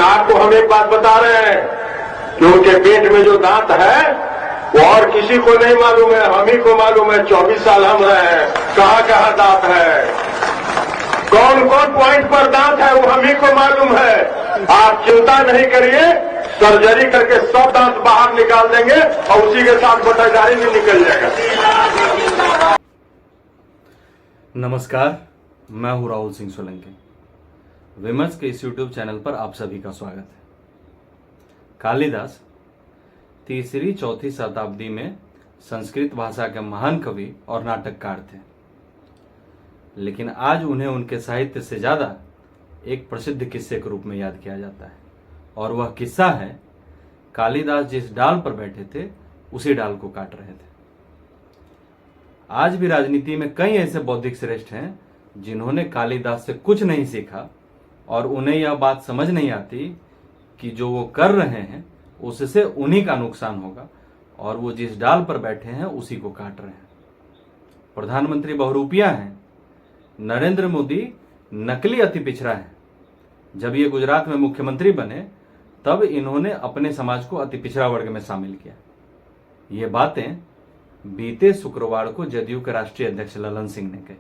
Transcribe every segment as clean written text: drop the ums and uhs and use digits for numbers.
आपको हम एक बात बता रहे हैं कि उनके पेट में जो दांत है वो और किसी को नहीं मालूम है, हम ही को मालूम है। 24 साल हम रहे हैं, कहां कहां दांत है, कौन कौन पॉइंट पर दांत है वो हम ही को मालूम है। आप चिंता नहीं करिए, सर्जरी करके सब दांत बाहर निकाल देंगे और उसी के साथ बटाईदारी भी निकल जाएगा। नमस्कार, मैं हूं राहुल सिंह सोलंकी। विमर्श के इस यूट्यूब चैनल पर आप सभी का स्वागत है। कालिदास तीसरी चौथी शताब्दी में संस्कृत भाषा के महान कवि और नाटककार थे, लेकिन आज उन्हें उनके साहित्य से ज्यादा एक प्रसिद्ध किस्से के रूप में याद किया जाता है, और वह किस्सा है कालिदास जिस डाल पर बैठे थे उसी डाल को काट रहे थे। आज भी राजनीति में कई ऐसे बौद्धिक श्रेष्ठ हैं जिन्होंने कालिदास से कुछ नहीं सीखा और उन्हें यह बात समझ नहीं आती कि जो वो कर रहे हैं उससे उन्हीं का नुकसान होगा और वो जिस डाल पर बैठे हैं उसी को काट रहे हैं। प्रधानमंत्री बहुरूपिया हैं, नरेंद्र मोदी नकली अति पिछड़ा है। जब ये गुजरात में मुख्यमंत्री बने तब इन्होंने अपने समाज को अति पिछड़ा वर्ग में शामिल किया। ये बातें बीते शुक्रवार को जदयू के राष्ट्रीय अध्यक्ष ललन सिंह ने कही।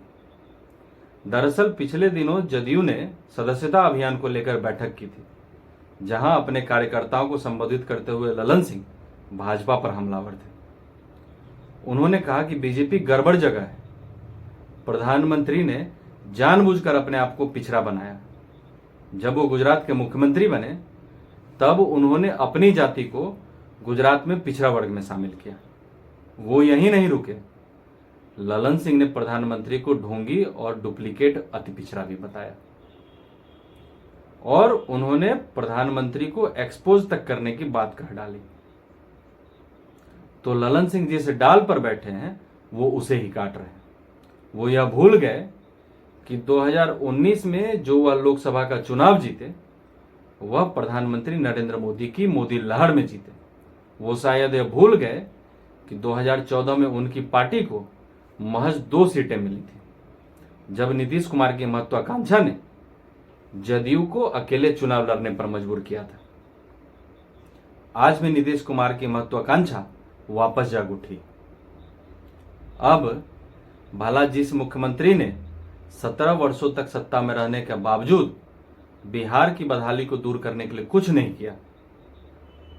दरअसल पिछले दिनों जदयू ने सदस्यता अभियान को लेकर बैठक की थी, जहां अपने कार्यकर्ताओं को संबोधित करते हुए ललन सिंह भाजपा पर हमलावर थे। उन्होंने कहा कि बीजेपी गड़बड़ जगह है। प्रधानमंत्री ने जानबूझकर अपने आप को पिछड़ा बनाया। जब वो गुजरात के मुख्यमंत्री बने तब उन्होंने अपनी जाति को गुजरात में पिछड़ा वर्ग में शामिल किया। वो यहीं नहीं रुके, ललन सिंह ने प्रधानमंत्री को ढोंगी और डुप्लीकेट अति पिछड़ा भी बताया और उन्होंने प्रधानमंत्री को एक्सपोज तक करने की बात कह डाली। तो ललन सिंह जिस डाल पर बैठे हैं वो उसे ही काट रहे हैं। वो यह भूल गए कि 2019 में जो वह लोकसभा का चुनाव जीते वह प्रधानमंत्री नरेंद्र मोदी की मोदी लहर में जीते। वो शायद यह भूल गए कि 2014 में उनकी पार्टी को महज 2 सीटें मिली थी, जब नीतीश कुमार की महत्वाकांक्षा ने जदयू को अकेले चुनाव लड़ने पर मजबूर किया था। आज भी नीतीश कुमार की महत्वाकांक्षा वापस जाग उठी। अब भला जिस मुख्यमंत्री ने 17 वर्षों तक सत्ता में रहने के बावजूद बिहार की बदहाली को दूर करने के लिए कुछ नहीं किया,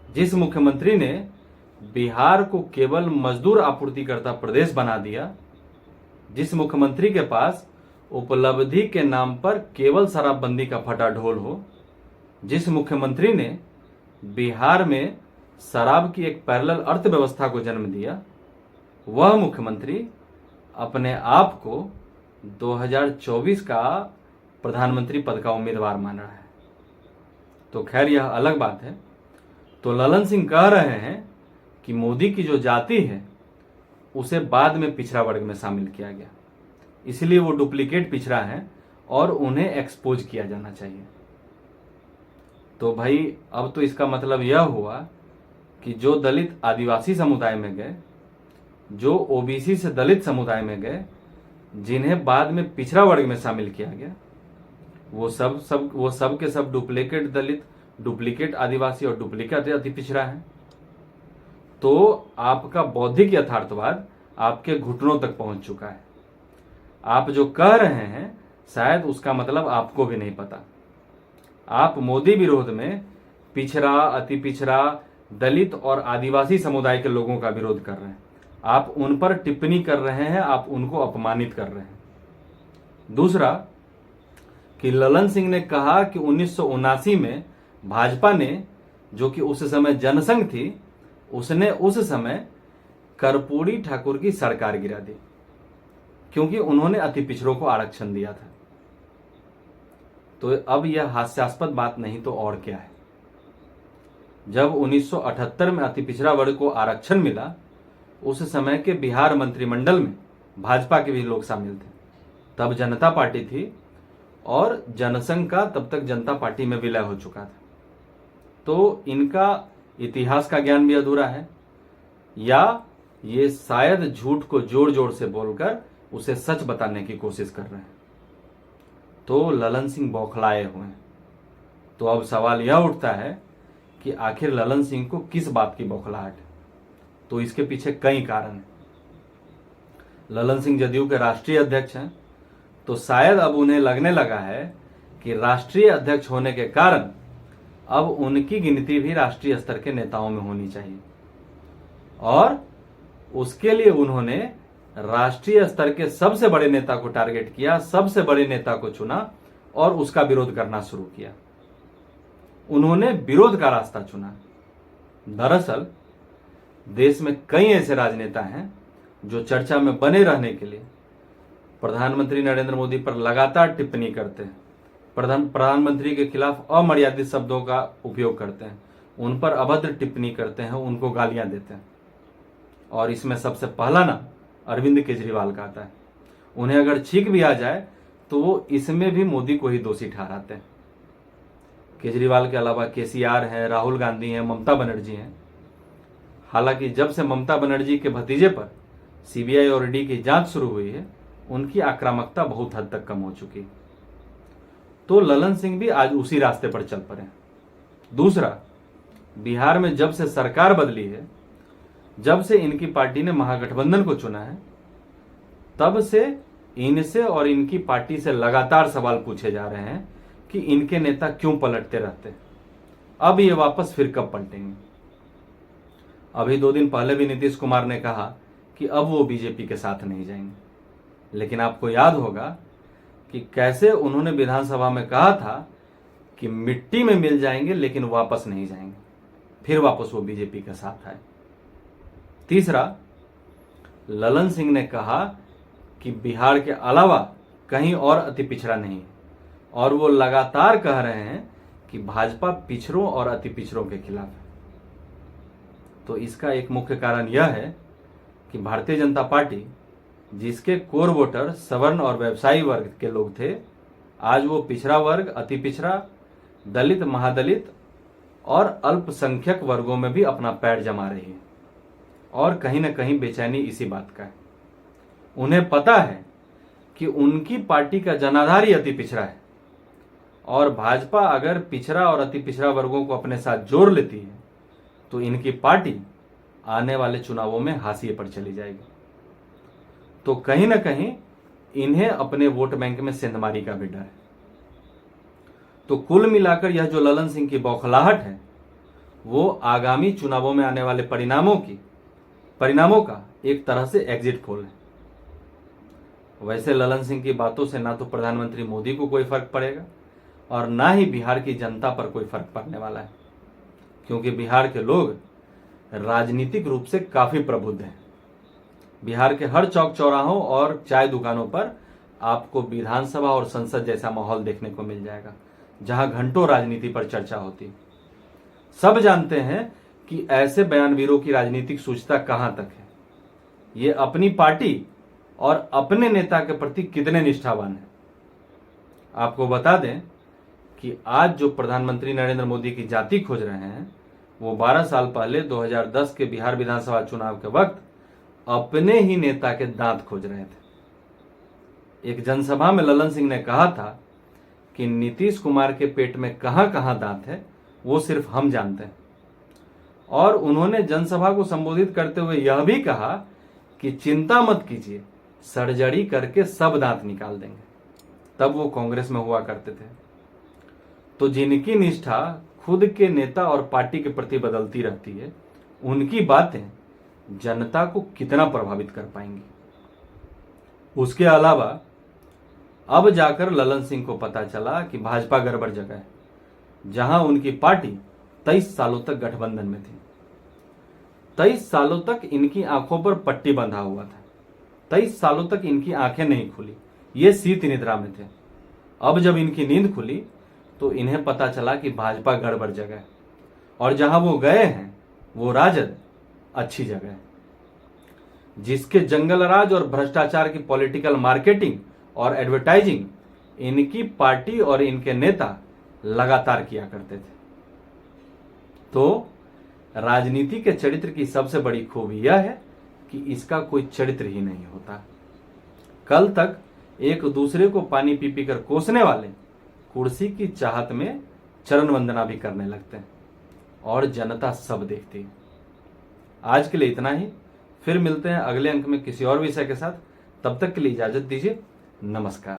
जिस मुख्यमंत्री ने बिहार को केवल मजदूर आपूर्तिकर्ता प्रदेश बना दिया, जिस मुख्यमंत्री के पास उपलब्धि के नाम पर केवल शराबबंदी का फटा ढोल हो, जिस मुख्यमंत्री ने बिहार में शराब की एक पैरेलल अर्थव्यवस्था को जन्म दिया, वह मुख्यमंत्री अपने आप को 2024 का प्रधानमंत्री पद का उम्मीदवार मान रहा है। तो खैर यह अलग बात है। तो ललन सिंह कह रहे हैं कि मोदी की जो जाति है उसे बाद में पिछड़ा वर्ग में शामिल किया गया, इसलिए वो डुप्लीकेट पिछड़ा है और उन्हें एक्सपोज किया जाना चाहिए। तो भाई अब तो इसका मतलब यह हुआ कि जो दलित आदिवासी समुदाय में गए, जो ओबीसी से दलित समुदाय में गए, जिन्हें बाद में पिछड़ा वर्ग में शामिल किया गया, वो सब के सब डुप्लीकेट दलित, डुप्लीकेट आदिवासी और डुप्लीकेट अति पिछड़ा है। तो आपका बौद्धिक यथार्थवाद आपके घुटनों तक पहुंच चुका है। आप जो कह रहे हैं शायद उसका मतलब आपको भी नहीं पता। आप मोदी विरोध में पिछड़ा, अति पिछड़ा, दलित और आदिवासी समुदाय के लोगों का विरोध कर रहे हैं। आप उन पर टिप्पणी कर रहे हैं, आप उनको अपमानित कर रहे हैं। दूसरा कि ललन सिंह ने कहा कि 1979 में भाजपा ने, जो कि उस समय जनसंघ थी, उसने उस समय कर्पूरी ठाकुर की सरकार गिरा दी क्योंकि उन्होंने अति पिछड़ों को आरक्षण दिया था। तो अब यह हास्यास्पद बात नहीं तो और क्या है। जब 1978 में अति पिछड़ा वर्ग को आरक्षण मिला, उस समय के बिहार मंत्रिमंडल में भाजपा के भी लोग शामिल थे। तब जनता पार्टी थी और जनसंघ का तब तक जनता पार्टी में विलय हो चुका था। तो इनका इतिहास का ज्ञान भी अधूरा है, या ये शायद झूठ को जोर जोर से बोलकर उसे सच बताने की कोशिश कर रहे हैं। तो ललन सिंह बौखलाए हुए हैं। तो अब सवाल यह उठता है कि आखिर ललन सिंह को किस बात की बौखलाहट है। तो इसके पीछे कई कारण हैं। ललन सिंह जदयू के राष्ट्रीय अध्यक्ष हैं, तो शायद अब उन्हें लगने लगा है कि राष्ट्रीय अध्यक्ष होने के कारण अब उनकी गिनती भी राष्ट्रीय स्तर के नेताओं में होनी चाहिए, और उसके लिए उन्होंने राष्ट्रीय स्तर के सबसे बड़े नेता को टारगेट किया, सबसे बड़े नेता को चुना और उसका विरोध करना शुरू किया। उन्होंने विरोध का रास्ता चुना। दरअसल देश में कई ऐसे राजनेता हैं जो चर्चा में बने रहने के लिए प्रधानमंत्री नरेंद्र मोदी पर लगातार टिप्पणी करते हैं, प्रधानमंत्री के खिलाफ अमर्यादित शब्दों का उपयोग करते हैं, उन पर अभद्र टिप्पणी करते हैं, उनको गालियां देते हैं। और इसमें सबसे पहला नाम अरविंद केजरीवाल का आता है। उन्हें अगर छींक भी आ जाए तो वो इसमें भी मोदी को ही दोषी ठहराते हैं। केजरीवाल के अलावा केसीआर हैं, राहुल गांधी हैं, ममता बनर्जी हैं। हालांकि जब से ममता बनर्जी के भतीजे पर सीबीआई और ईडी की जांच शुरू हुई है, उनकी आक्रामकता बहुत हद तक कम हो चुकी। तो ललन सिंह भी आज उसी रास्ते पर चल पड़े। दूसरा, बिहार में जब से सरकार बदली है, जब से इनकी पार्टी ने महागठबंधन को चुना है, तब से इनसे और इनकी पार्टी से लगातार सवाल पूछे जा रहे हैं कि इनके नेता क्यों पलटते रहते हैं, अब ये वापस फिर कब पलटेंगे। अभी 2 दिन पहले भी नीतीश कुमार ने कहा कि अब वो बीजेपी के साथ नहीं जाएंगे, लेकिन आपको याद होगा कि कैसे उन्होंने विधानसभा में कहा था कि मिट्टी में मिल जाएंगे लेकिन वापस नहीं जाएंगे, फिर वापस वो बीजेपी के साथ आए। तीसरा, ललन सिंह ने कहा कि बिहार के अलावा कहीं और अति पिछड़ा नहीं है, और वो लगातार कह रहे हैं कि भाजपा पिछड़ों और अति पिछड़ों के खिलाफ है। तो इसका एक मुख्य कारण यह है कि भारतीय जनता पार्टी, जिसके कोर वोटर सवर्ण और व्यवसायी वर्ग के लोग थे, आज वो पिछड़ा वर्ग, अति पिछड़ा, दलित, महादलित और अल्पसंख्यक वर्गों में भी अपना पैर जमा रही है। और कहीं ना कहीं बेचैनी इसी बात का है। उन्हें पता है कि उनकी पार्टी का जनाधार ही अति पिछड़ा है, और भाजपा अगर पिछड़ा और अति पिछड़ा वर्गों को अपने साथ जोड़ लेती है तो इनकी पार्टी आने वाले चुनावों में हाशिए पर चली जाएगी। तो कहीं ना कहीं इन्हें अपने वोट बैंक में सेंधमारी का भी डर है। तो कुल मिलाकर यह जो ललन सिंह की बौखलाहट है, वो आगामी चुनावों में आने वाले परिणामों का एक तरह से एग्जिट पोल है। वैसे ललन सिंह की बातों से ना तो प्रधानमंत्री मोदी को कोई फर्क पड़ेगा और ना ही बिहार की जनता पर कोई फर्क पड़ने वाला है, क्योंकि बिहार के लोग राजनीतिक रूप से काफी प्रबुद्ध हैं। बिहार के हर चौक चौराहों और चाय दुकानों पर आपको विधानसभा और संसद जैसा माहौल देखने को मिल जाएगा, जहां घंटों राजनीति पर चर्चा होती है। सब जानते हैं कि ऐसे बयानवीरों की राजनीतिक सूझता कहां तक है, ये अपनी पार्टी और अपने नेता के प्रति कितने निष्ठावान हैं। आपको बता दें कि आज जो प्रधानमंत्री नरेंद्र मोदी की जाति खोज रहे हैं, वो 12 साल पहले 2010 के बिहार विधानसभा चुनाव के वक्त अपने ही नेता के दांत खोज रहे थे। एक जनसभा में ललन सिंह ने कहा था कि नीतीश कुमार के पेट में कहां कहां दांत है वो सिर्फ हम जानते हैं, और उन्होंने जनसभा को संबोधित करते हुए यह भी कहा कि चिंता मत कीजिए, सर्जरी करके सब दांत निकाल देंगे। तब वो कांग्रेस में हुआ करते थे। तो जिनकी निष्ठा खुद के नेता और पार्टी के प्रति बदलती रहती है, उनकी बातें जनता को कितना प्रभावित कर पाएंगी। उसके अलावा अब जाकर ललन सिंह को पता चला कि भाजपा गड़बड़ जगह है, जहां उनकी पार्टी 23 सालों तक गठबंधन में थी। 23 सालों तक इनकी आंखों पर पट्टी बंधा हुआ था, 23 सालों तक इनकी आंखें नहीं खुली, ये शीत निद्रा में थे। अब जब इनकी नींद खुली तो इन्हें पता चला कि भाजपा गड़बड़ जगह है, और जहां वो गए हैं वो राजद अच्छी जगह है, जिसके जंगल राज और भ्रष्टाचार की पॉलिटिकल मार्केटिंग और एडवर्टाइजिंग इनकी पार्टी और इनके नेता लगातार किया करते थे। तो राजनीति के चरित्र की सबसे बड़ी खूबी यह है कि इसका कोई चरित्र ही नहीं होता। कल तक एक दूसरे को पानी पी पी कर कोसने वाले कुर्सी की चाहत में चरण वंदना भी करने लगते हैं और जनता सब देखती है। आज के लिए इतना ही, फिर मिलते हैं अगले अंक में किसी और विषय के साथ। तब तक के लिए इजाजत दीजिए। नमस्कार।